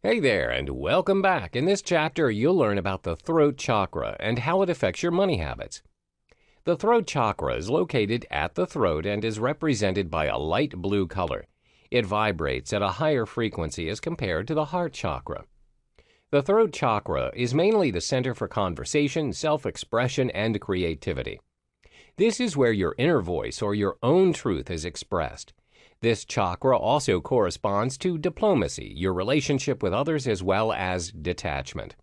Hey there, and welcome back. In this chapter, you'll learn about the throat chakra and how it affects your money habits. The throat chakra is located at the throat and is represented by a light blue color. It vibrates at a higher frequency as compared to the heart chakra. The throat chakra is mainly the center for conversation, self-expression, and creativity. This is where your inner voice or your own truth is expressed. This chakra also corresponds to diplomacy, your relationship with others, as well as detachment.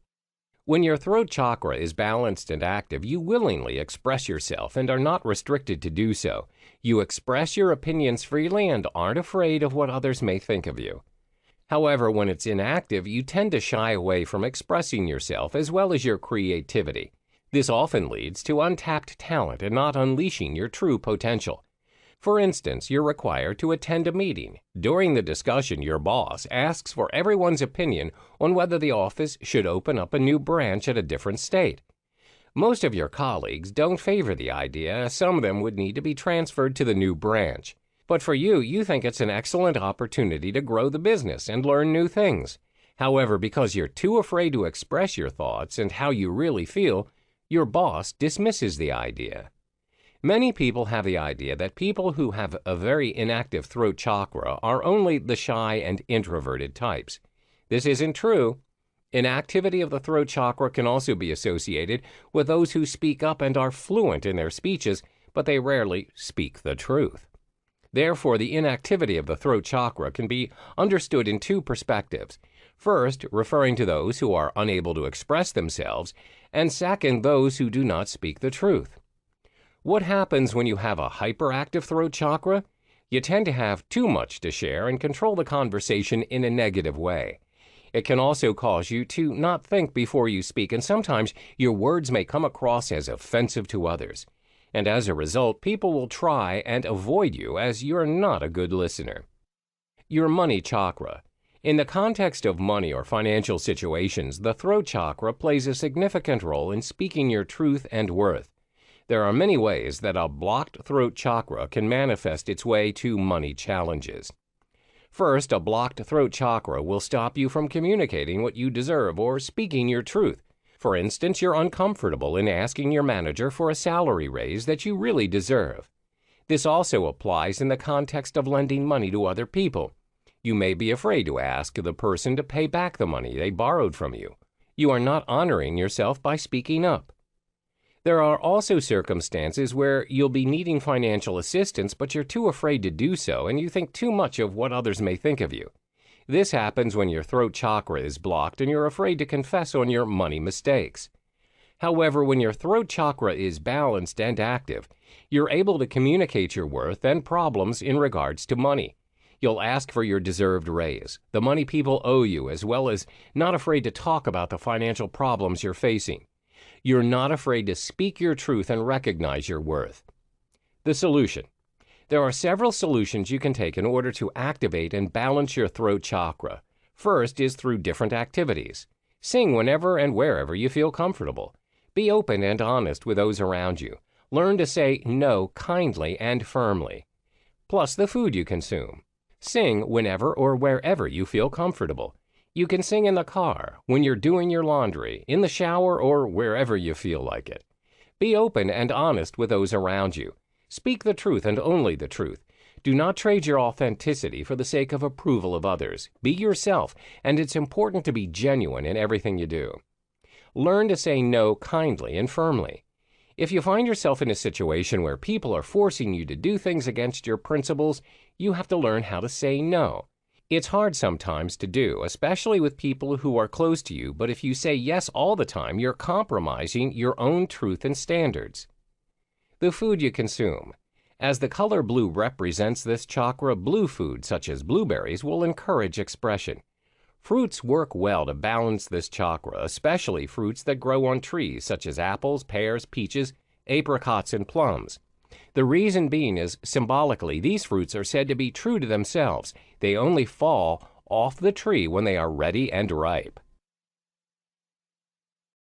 When your throat chakra is balanced and active, you willingly express yourself and are not restricted to do so. You express your opinions freely and aren't afraid of what others may think of you. However, when it's inactive, you tend to shy away from expressing yourself as well as your creativity. This often leads to untapped talent and not unleashing your true potential. For instance, you're required to attend a meeting. During the discussion, your boss asks for everyone's opinion on whether the office should open up a new branch at a different state. Most of your colleagues don't favor the idea, as some of them would need to be transferred to the new branch. But for you, you think it's an excellent opportunity to grow the business and learn new things. However, because you're too afraid to express your thoughts and how you really feel, your boss dismisses the idea. Many people have the idea that people who have a very inactive throat chakra are only the shy and introverted types. This isn't true. Inactivity of the throat chakra can also be associated with those who speak up and are fluent in their speeches, but they rarely speak the truth. Therefore, the inactivity of the throat chakra can be understood in two perspectives. First, referring to those who are unable to express themselves, and second, those who do not speak the truth. What happens when you have a hyperactive throat chakra? You tend to have too much to share and control the conversation in a negative way. It can also cause you to not think before you speak, and sometimes your words may come across as offensive to others. And as a result, people will try and avoid you as you're not a good listener. Your money chakra. In the context of money or financial situations, the throat chakra plays a significant role in speaking your truth and worth. There are many ways that a blocked throat chakra can manifest its way to money challenges. First, a blocked throat chakra will stop you from communicating what you deserve or speaking your truth. For instance, you're uncomfortable in asking your manager for a salary raise that you really deserve. This also applies in the context of lending money to other people. You may be afraid to ask the person to pay back the money they borrowed from you. You are not honoring yourself by speaking up. There are also circumstances where you'll be needing financial assistance, but you're too afraid to do so and you think too much of what others may think of you. This happens when your throat chakra is blocked and you're afraid to confess on your money mistakes. However, when your throat chakra is balanced and active, you're able to communicate your worth and problems in regards to money. You'll ask for your deserved raise, the money people owe you, as well as not afraid to talk about the financial problems you're facing. You're not afraid to speak your truth and recognize your worth. The solution. There are several solutions you can take in order to activate and balance your throat chakra. First is through different activities. Sing whenever and wherever you feel comfortable. Be open and honest with those around you. Learn to say no kindly and firmly. Plus the food you consume. Sing whenever or wherever you feel comfortable. You can sing in the car, when you're doing your laundry, in the shower, or wherever you feel like it. Be open and honest with those around you. Speak the truth and only the truth. Do not trade your authenticity for the sake of approval of others. Be yourself, and it's important to be genuine in everything you do. Learn to say no kindly and firmly. If you find yourself in a situation where people are forcing you to do things against your principles, you have to learn how to say no. It's hard sometimes to do, especially with people who are close to you, but if you say yes all the time, you're compromising your own truth and standards. The food you consume. As the color blue represents this chakra, blue food such as blueberries will encourage expression. Fruits work well to balance this chakra, especially fruits that grow on trees such as apples, pears, peaches, apricots, and plums. The reason being is, symbolically, these fruits are said to be true to themselves. They only fall off the tree when they are ready and ripe.